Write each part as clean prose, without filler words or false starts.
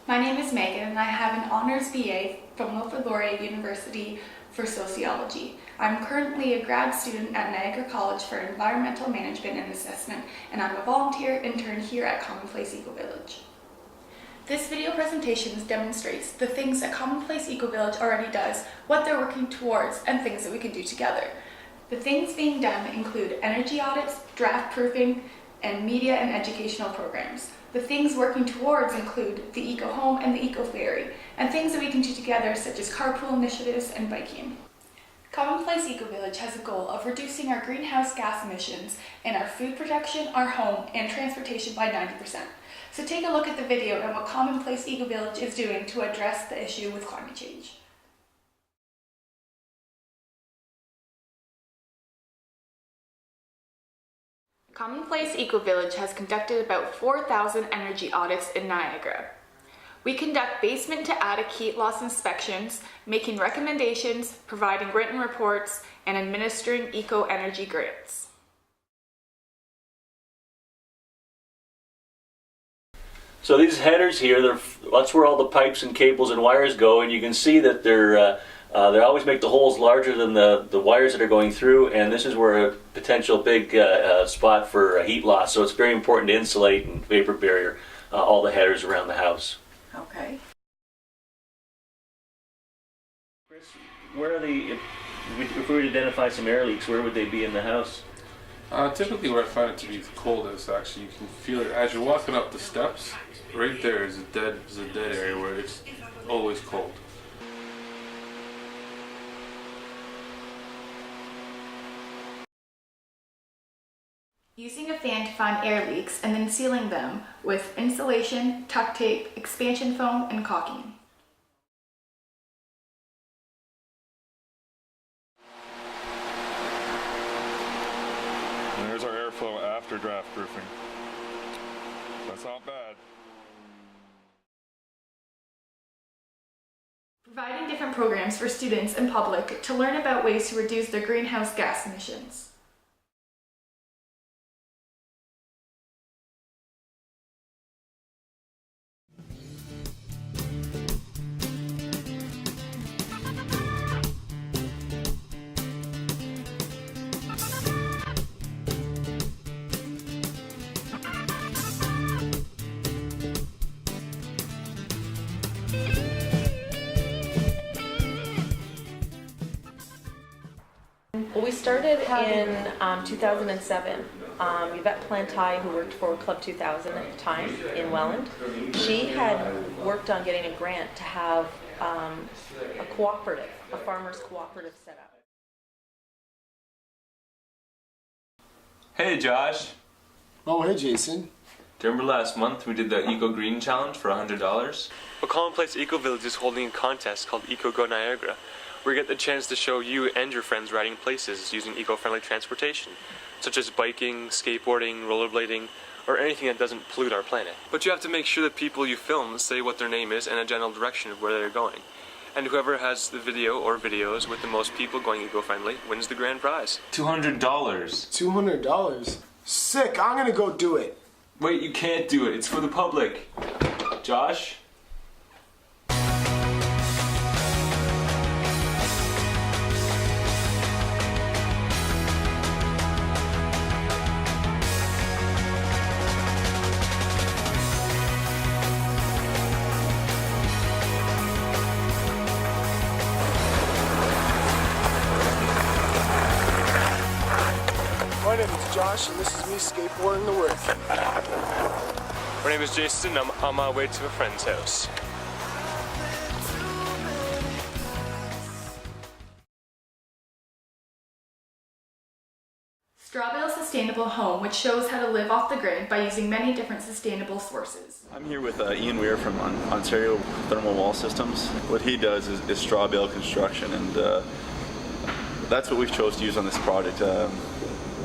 My name is Megan and I have an Honours BA from Wilfrid Laurier University for Sociology. I'm currently a grad student at Niagara College for Environmental Management and Assessment, and I'm a volunteer intern here at Commonplace Eco-Village. This video presentation demonstrates the things that Commonplace Eco-Village already does, what they're working towards, and things that we can do together. The things being done include energy audits, draft proofing, and media and educational programs. The things working towards include the Eco Home and the Eco Ferry, and things that we can do together such as carpool initiatives and biking. Commonplace Eco-Village has a goal of reducing our greenhouse gas emissions in our food production, our home, and transportation by 90%. So take a look at the video and what Commonplace Eco-Village is doing to address the issue with climate change. Commonplace Eco-Village has conducted about 4,000 energy audits in Niagara. We conduct basement to attic heat loss inspections, making recommendations, providing written reports, and administering eco-energy grants. So these headers here, that's where all the pipes and cables and wires go, and you can see that they always make the holes larger than the wires that are going through, and this is where a potential big spot for heat loss. So it's very important to insulate and vapor barrier all the headers around the house. Okay. Chris, where are if we were to identify some air leaks, where would they be in the house? Typically where I find it to be the coldest, actually, you can feel it as you're walking up the steps. Right there is a dead area where it's always cold. Using a fan to find air leaks and then sealing them with insulation, tuck tape, expansion foam, and caulking. And there's our airflow after draft proofing. That's not bad. Providing different programs for students and public to learn about ways to reduce their greenhouse gas emissions. We started in 2007. Yvette Plantai, who worked for Club 2000 at the time in Welland, she had worked on getting a grant to have a cooperative, a farmers cooperative set up. Hey Josh. Oh, hey Jason. Do you remember last month we did the Eco Green Challenge for $100? Well, Commonplace Eco-Village is holding a contest called Eco Go Niagara, where you get the chance to show you and your friends riding places using eco-friendly transportation, such as biking, skateboarding, rollerblading, or anything that doesn't pollute our planet. But you have to make sure the people you film say what their name is and a general direction of where they're going. And whoever has the video or videos with the most people going eco-friendly wins the grand prize. $200. $200? Sick, I'm gonna go do it. Wait, you can't do it. It's for the public. Josh? My name is Josh, and this is me skateboarding to work. My name is Jason. I'm on my way to a friend's house. Strawbale Sustainable Home, which shows how to live off the grid by using many different sustainable sources. I'm here with Ian Weir from Ontario Thermal Wall Systems. What he does is straw bale construction, and that's what we've chose to use on this project.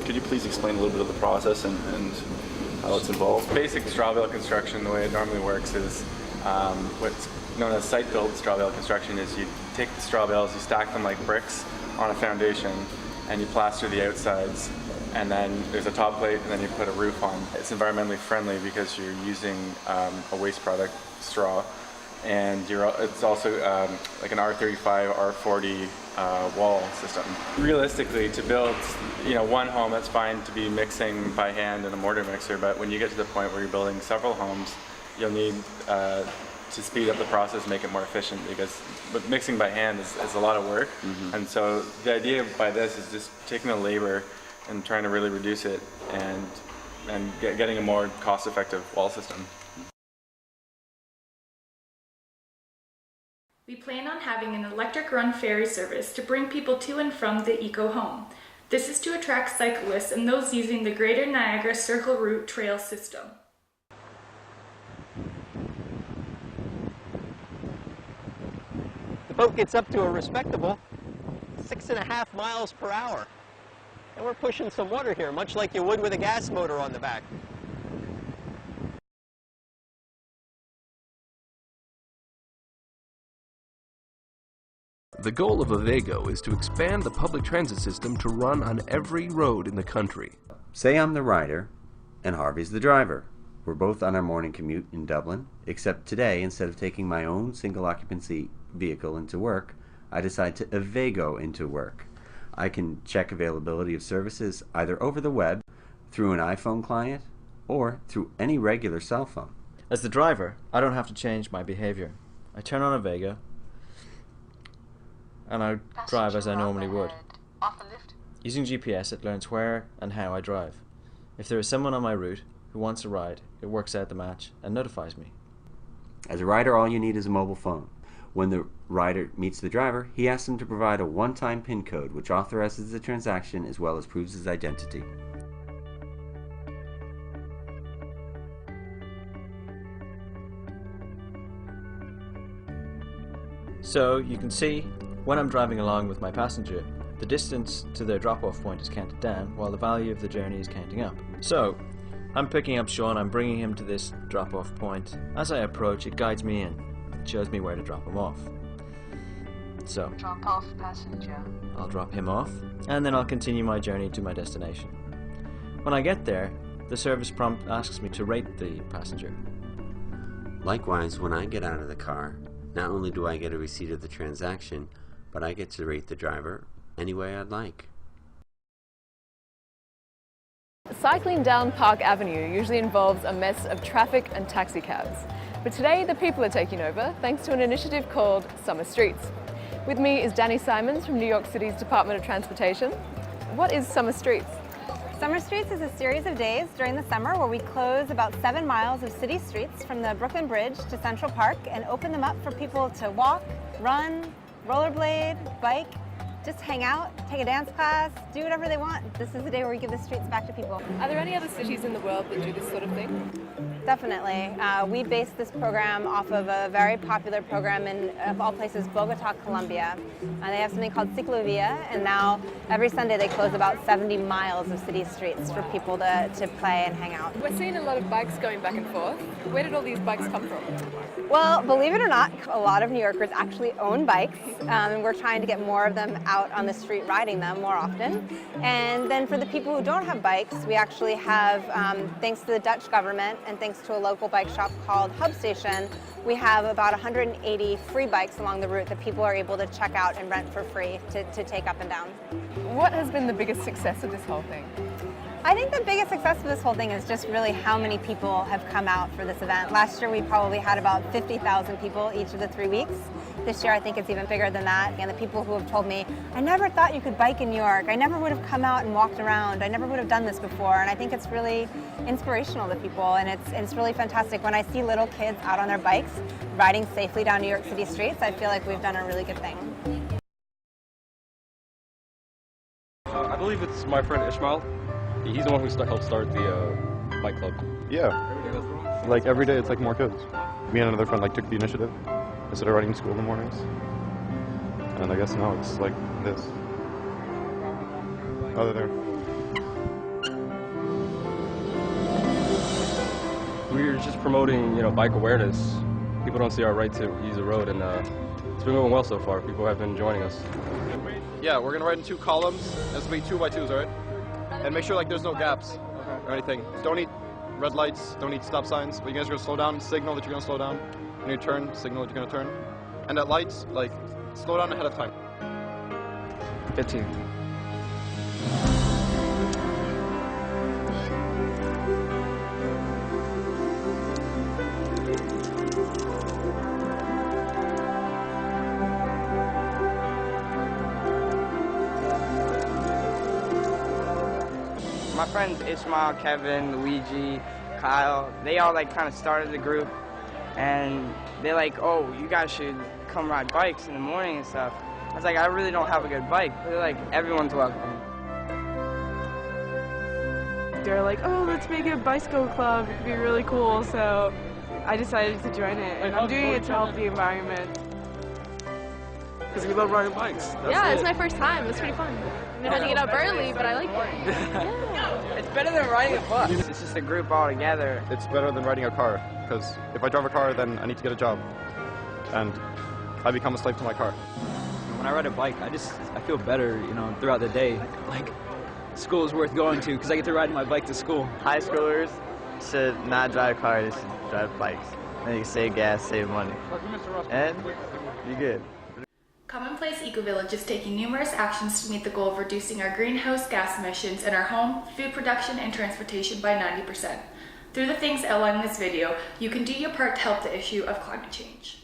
Could you please explain a little bit of the process and how it's involved? Basic straw bale construction, the way it normally works is what's known as site-built straw bale construction is you take the straw bales, you stack them like bricks on a foundation, and you plaster the outsides, and then there's a top plate, and then you put a roof on. It's environmentally friendly because you're using a waste product, straw, and it's also like an R35, R40 wall system. Realistically, to build one home, that's fine to be mixing by hand in a mortar mixer, but when you get to the point where you're building several homes, you'll need to speed up the process, make it more efficient, because mixing by hand is a lot of work. And so the idea by this is just taking the labor and trying to really reduce it and getting a more cost-effective wall system. We plan on having an electric-run ferry service to bring people to and from the Eco Home. This is to attract cyclists and those using the Greater Niagara Circle Route trail system. The boat gets up to a respectable 6.5 miles per hour. And we're pushing some water here, much like you would with a gas motor on the back. The goal of Avego is to expand the public transit system to run on every road in the country. Say I'm the rider and Harvey's the driver. We're both on our morning commute in Dublin, except today, instead of taking my own single occupancy vehicle into work, I decide to Avego into work. I can check availability of services either over the web, through an iPhone client, or through any regular cell phone. As the driver, I don't have to change my behavior. I turn on Avego and I drive as I normally would. Using GPS, it learns where and how I drive. If there is someone on my route who wants a ride, it works out the match and notifies me. As a rider, all you need is a mobile phone. When the rider meets the driver, he asks him to provide a one-time PIN code which authorizes the transaction as well as proves his identity. So you can see, when I'm driving along with my passenger, the distance to their drop-off point is counted down while the value of the journey is counting up. So I'm picking up Sean, I'm bringing him to this drop-off point. As I approach, it guides me in. It shows me where to drop him off. So, drop off passenger. I'll drop him off, and then I'll continue my journey to my destination. When I get there, the service prompt asks me to rate the passenger. Likewise, when I get out of the car, not only do I get a receipt of the transaction, but I get to rate the driver any way I'd like. Cycling down Park Avenue usually involves a mess of traffic and taxi cabs. But today the people are taking over thanks to an initiative called Summer Streets. With me is Danny Simons from New York City's Department of Transportation. What is Summer Streets? Summer Streets is a series of days during the summer where we close about 7 miles of city streets from the Brooklyn Bridge to Central Park and open them up for people to walk, run, rollerblade, bike, just hang out, take a dance class, do whatever they want. This is the day where we give the streets back to people. Are there any other cities in the world that do this sort of thing? Definitely. We based this program off of a very popular program in, of all places, Bogota, Colombia. They have something called Ciclovia, and now every Sunday they close about 70 miles of city streets for people to play and hang out. We're seeing a lot of bikes going back and forth. Where did all these bikes come from? Well, believe it or not, a lot of New Yorkers actually own bikes, and we're trying to get more of them out on the street riding them more often. And then for the people who don't have bikes, we actually have, thanks to the Dutch government and thanks to a local bike shop called Hub Station, we have about 180 free bikes along the route that people are able to check out and rent for free to take up and down. What has been the biggest success of this whole thing? I think the biggest success of this whole thing is just really how many people have come out for this event. Last year we probably had about 50,000 people each of the 3 weeks. This year I think it's even bigger than that. And the people who have told me, I never thought you could bike in New York. I never would have come out and walked around. I never would have done this before. And I think it's really inspirational to people, and it's really fantastic. When I see little kids out on their bikes riding safely down New York City streets, I feel like we've done a really good thing. I believe it's my friend Ishmael. He's the one who helped start the bike club. Yeah. Like every day, it's like more kids. Me and another friend like took the initiative instead of riding to school in the mornings. And I guess now it's like this. Other there. We're just promoting, bike awareness. People don't see our right to use the road, and it's been going well so far. People have been joining us. Yeah, we're gonna ride in 2 columns. This will be 2 by 2s, all right? And make sure there's no gaps or anything. Don't need red lights, don't need stop signs, but you guys are gonna slow down and signal that you're gonna slow down. when you turn, signal you're gonna turn. And at lights, like, slow down ahead of time. 15. My friends Ishmael, Kevin, Luigi, Kyle, they all like kind of started the group, and they're like, oh, you guys should come ride bikes in the morning and stuff. I was like, I really don't have a good bike. But they're like, everyone's welcome. They're like, oh, let's make a bicycle club. It could be really cool. So I decided to join it, and I'm doing it to help the environment. Because we love riding bikes. Yeah, it's my first time. It's pretty fun. I had to get up early, but I like it. It's better than riding a bus. It's just a group all together. It's better than riding a car, because if I drive a car, then I need to get a job. And I become a slave to my car. When I ride a bike, I feel better, you know, throughout the day. Like, school is worth going to because I get to ride my bike to school. High schoolers should not drive cars, they should drive bikes. Then you can save gas, save money. And you're good. Commonplace Ecovillage is taking numerous actions to meet the goal of reducing our greenhouse gas emissions in our home, food production, and transportation by 90%. Through the things outlined in this video, you can do your part to help the issue of climate change.